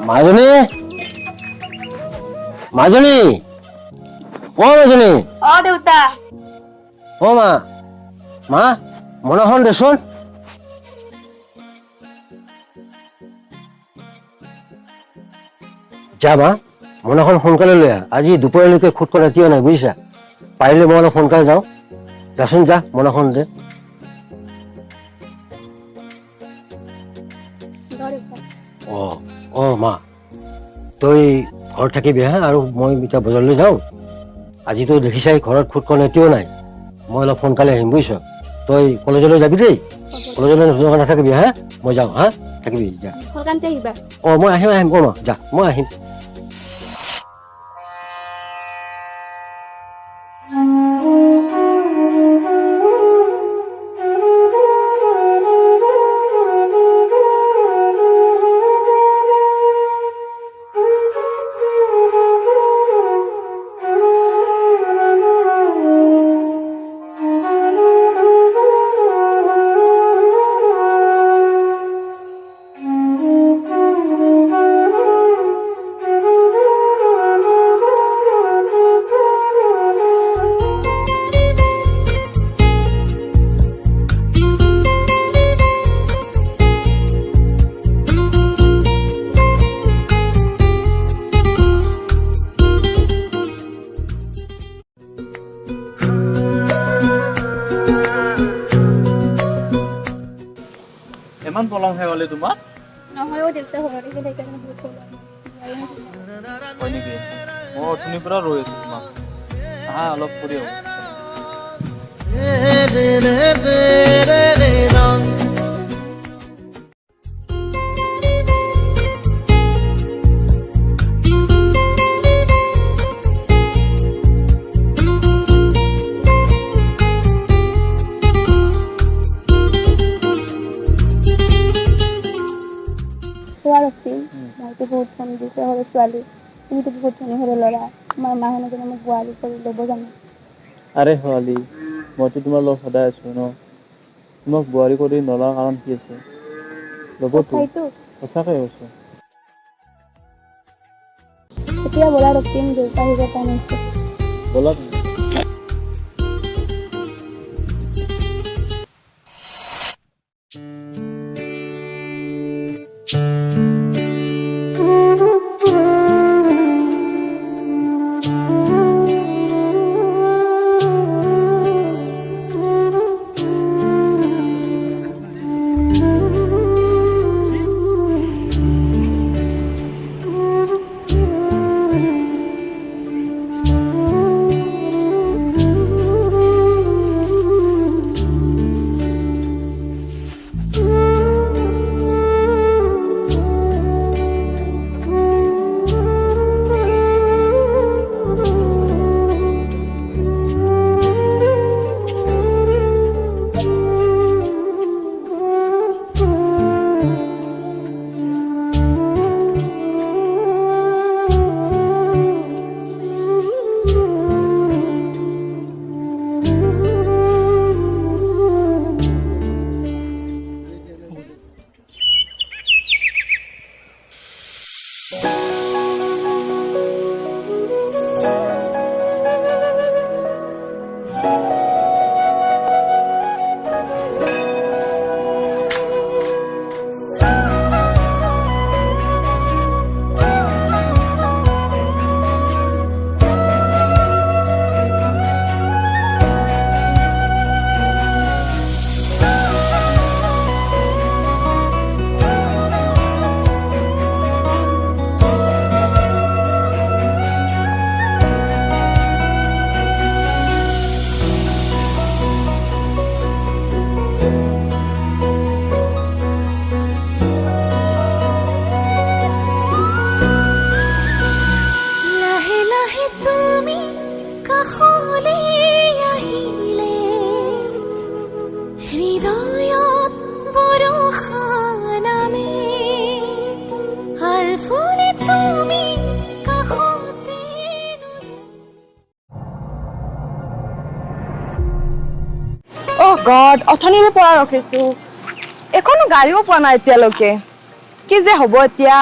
মাজনী মাজনী ও মাজনী দেউতা ও মা মা মনাখন দেচোন যা মা মনাখন সোনকালে লৈ আহ আজি দুপৰীয়ালৈকে খুট কৰা কিয় নাই বুজিছা পাৰিলে মই অলপ সোনকালে যাওঁ যাচোন যা মনাখন দে অ অ মা তই ঘৰত থাকিবি হা আৰু মই এতিয়া বজাৰলৈ যাওঁ আজিতো দেখিছাই ঘৰত খুটখন এতিয়াও নাই মই অলপ সোনকালে আহিম বুজিছ তই কলেজলৈ যাবি দেই কলেজলৈ নাথাকিবি হা মই যাওঁ হা থাকিবি যা অ মই আহিম কম যা মই আহিম ইমান পলম হৈ গ'লে তোমাৰ নহয় দেউতা ঘৰতে সেইকাৰণে হয় নেকি মই অথনিৰ পৰা ৰৈ আছো তোমাক আহা অলপ ফুৰি আহো মইতো বহুত ফোন দিছে সৰু ছোৱালী তুমিতো বহুত ধনী সৰু ল'ৰা তোমাৰ মাহঁতে জানো মোক বোৱাৰী কৰি ল'ব জানো আৰে ছোৱালী মইতো তোমাৰ লগত সদায় আছো ন তোমাক বোৱাৰী কৰি নলোৱাৰ কাৰণ কি আছে ল'বতো সঁচাকৈ কৈছো এতিয়া ব'লা ৰক্তিম দেউতা আহিব টাইম হৈছে ব'লা গড, অথনিৰে পৰা ৰখিছো, এখনো গাড়ীও পোৱা নাই এতিয়ালৈকে। কি যে হ'ব এতিয়া।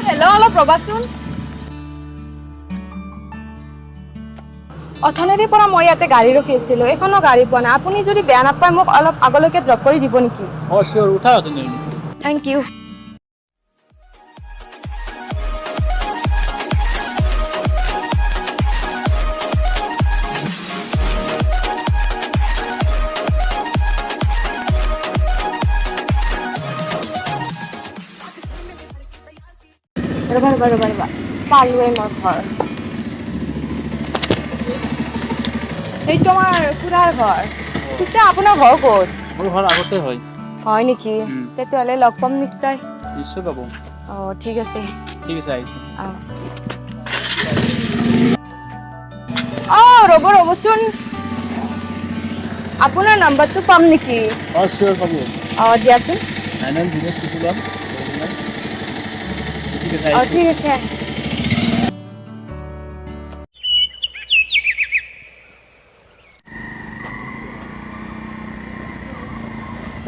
হেল্ল', অলপ ৰবাচোন। অথনিৰে পৰা মই ইয়াতে গাড়ী ৰখি আছিলো, এখনো গাড়ী পোৱা নাই। আপুনি যদি বেয়া নাপায় মোক অলপ আগলৈকে ড্ৰপ কৰি দিব নেকি? চিয়'ৰ, উঠা তুমি। Thank you. ৰবা পালোৱে মোৰ ঘৰ। সেইটো আমাৰ খুৰাৰ ঘৰ। পিছে আপোনাৰ ঘৰ ক'ত? মোৰ ঘৰ আগতে হয়। হয় নেকি? তেতিয়াহ'লে লগ পাম নিশ্চয়। নিশ্চয় পাব। ঠিক আছে। ঠিক আছে, আহিছোঁ। ৰ'বচোন, আপোনাৰ নাম্বাৰটো পাম নেকি? চিয়'ৰ পাব। দিয়াচোন। 9906 ঠিক আছে।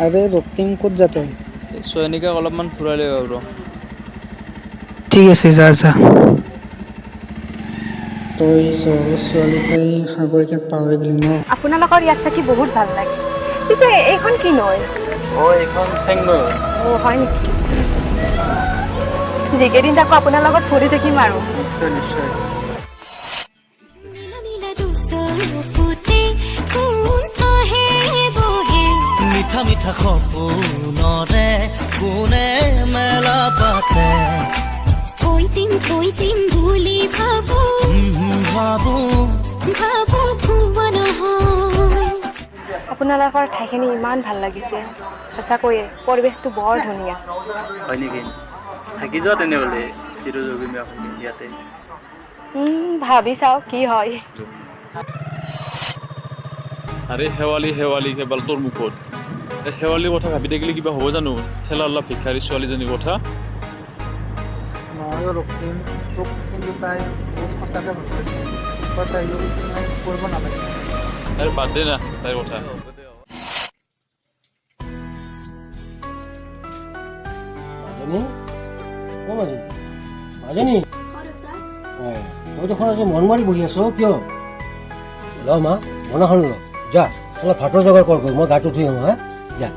আৰে ৰক্তিম ক'ত যা তই? চয়নিকাক অলপমান ফুৰাই লৈ আৰু। ঠিক আছে, যা যা। তই চহৰৰ ছোৱালী তাই সাগৰিকাক পাহৰি গলি ন? আপোনালোকৰ ইয়াত থাকি বহুত ভাল লাগে। পিছে এইখন কি নৈ? এইখন চেংনৈ। হয় নেকি? যিকেইদিন থাকো আপোনাৰ লগত ফুৰি থাকিম আৰু। নিশ্চয় নিশ্চয়। মিঠা মিঠা সপোনৰে কোনে মেলা পাতে, কৈ দিম বুলি ভাবো ভাবো ভুৱা নহয়। আপোনালোকৰ ঠাইখিনি ইমান ভাল লাগিছে, সঁচাকৈয়ে পৰিৱেশটো বৰ ধুনীয়া। হয় নেকি? থাকি যোৱা তেনেহ'লে চিৰজীৱী ইয়াতে। ভাবি চাওঁ কি হয়। আৰে শেৱালি কেৱল তোৰ মুখত। শেৱালিৰ কথা ভাবি থাকিলে কিবা হ'ব জানো? ঠেলা অলপ ভিক্ষাৰী ছোৱালীজনীৰ কথা। নহয় ৰক্তিম, তোক কিন্তু তাই বহুত সঁচাকৈ ভাল পাইছে। তই তাইৰ লগত কৰিব নালাগে। আৰে বাদ দে না তাইৰ কথা। মাজনী, তই দেখোন আজি মন মাৰি বহি আছ কিয়? ল মা, মনাখন ল, যা অলপ ভাতৰ যোগাৰ কৰ, মই গাটো ধুই আহোঁ। হা, যা।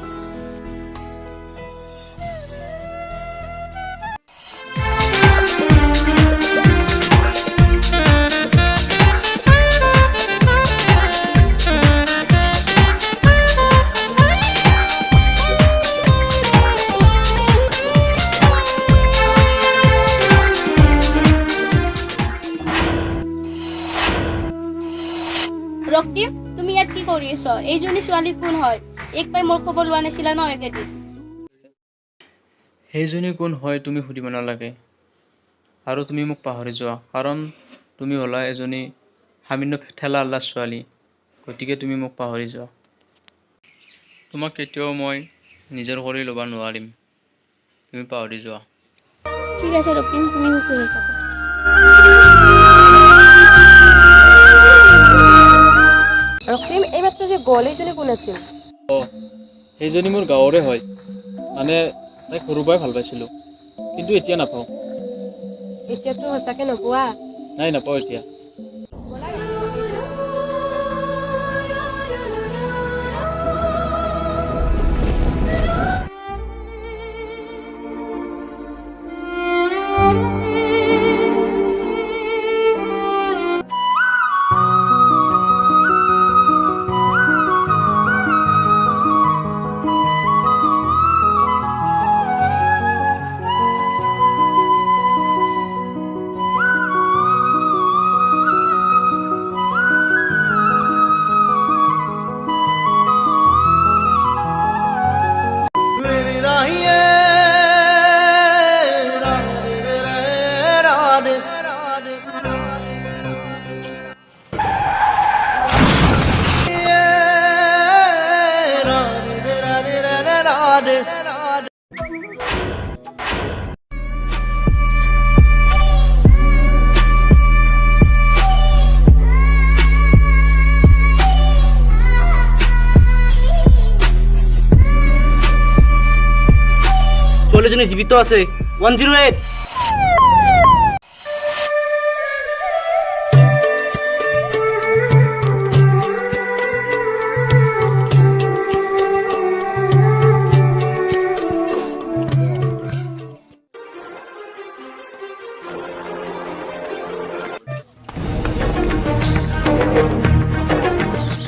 ৰক্তিম, তুমি ইয়াত কি কৰি আছ? এইজনী ছোৱালী কোন হয়? এক পাই মোৰ খবৰ লোৱা নাছিলা ন একেদিন? সেইজনী কোন হয় তুমি সুধিব নালাগে। আৰু তুমি মোক পাহৰি যোৱা, কাৰণ তুমি হ'লা এজনী সামান্য ঠেলা আল্লা ছোৱালী। গতিকে তুমি মোক পাহৰি যোৱা। তোমাক কেতিয়াও মই নিজৰ কৰি ল'ব নোৱাৰিম। তুমি পাহৰি যোৱা। ঠিক আছে ৰক্তিম, তুমি সুখী হৈ থাকা। ৰক্তিম, এইমাত্ৰ যে গ'ল এইজনী কোন আছিল? সেইজনী মোৰ গাঁৱৰে হয়। মানে তাইক সৰুৰ পৰাই ভাল পাইছিলোঁ, কিন্তু এতিয়া নাপাওঁ। এতিয়াতো সঁচাকে নোপোৱা? নাই, নাপাওঁ এতিয়া। ছোৱালীজনী জীৱিত আছে 108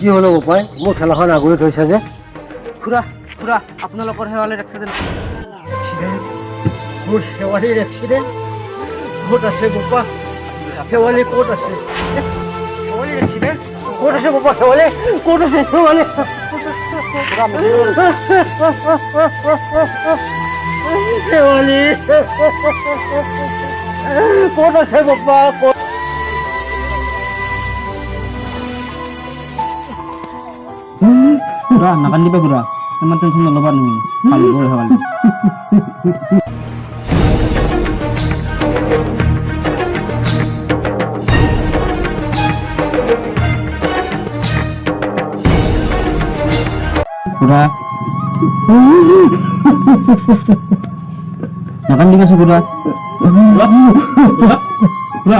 কি হলো বোপাই মোৰ ঠেলাখন আগুৰি থৈছা যে খুৰা খুৰা আপোনালোকৰ শেৱালিৰ এক্সিডেণ্ট মোৰ শেৱালিৰ এক্সিডেণ্ট ক'ত আছে বোপা শেৱালি ক'ত আছে শেৱালিৰ এক্সিডেণ্ট ক'ত আছে বোপা শেৱালি ক'ত আছে শেৱালি শেৱালি ক'ত আছে বোপা ক'ত খুৰা নাকান্দিবা খুৰা ইমান টেনশ্যন নল'বা তুমি ভাল হ'ব শেৱালি খুৰা নাকান্দিবাছো খুৰা খুৰা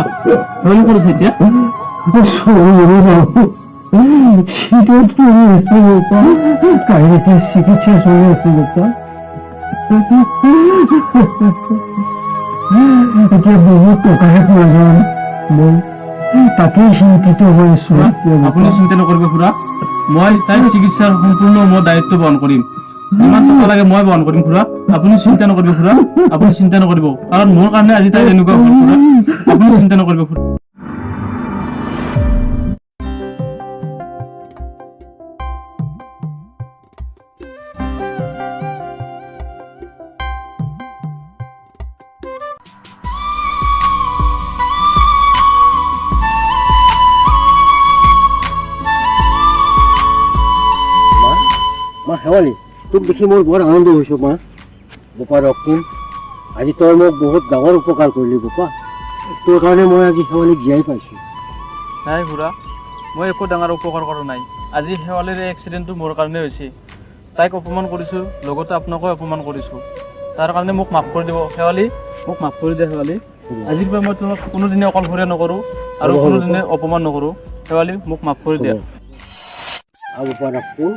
শেৱালি কৰিছে এতিয়া চিকিৎসা চলি আছে বোপা এতিয়া বহুত টকাহে প্ৰয়োজন মই তাকেই চিন্তিত হৈ আছো আপুনি চিন্তা নকৰিব খুৰা মই তাইৰ চিকিৎসাৰ সম্পূৰ্ণ মই দায়িত্ব বহন কৰিম যিমান টকা লাগে মই বহন কৰিম খুৰা আপুনি চিন্তা নকৰিব খুৰা আপুনি চিন্তা নকৰিব কাৰণ মোৰ কাৰণে আজি তাই এনেকুৱা হ'ল খুৰা আপুনি চিন্তা নকৰিব খুৰা মা শেৱালি তোক দেখি মই বৰ আনন্দ হৈছোঁ মা বোপা ৰক্তিম আজি তই মোক বহুত ডাঙৰ উপকাৰ কৰিলি বোপা তোৰ কাৰণে মই আজি শেৱালিক জীয়াই পাইছোঁ নাই খুৰা মই একো ডাঙৰ উপকাৰ কৰা নাই আজি শেৱালিৰ এই এক্সিডেণ্টটো মোৰ কাৰণে হৈছে তাইক অপমান কৰিছোঁ লগতে আপোনাকো অপমান কৰিছোঁ তাৰ কাৰণে মোক মাফ কৰি দিব শেৱালি মোক মাফ কৰি দিয়া শেৱালি আজিৰ পৰা মই তোমাক কোনোদিনে অকলশৰীয়া নকৰোঁ আৰু কোনোদিনে অপমান নকৰোঁ শেৱালি মোক মাফ কৰি দিয়া আৰু বোপা ৰক্তিম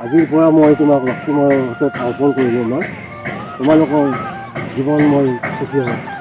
আজিৰ পৰা মই তোমাক লক্ষ্মীমৰ হাতত অৰ্পণ কৰিলোঁ মা তোমালোকৰ জীৱন মই সুখী হ'ম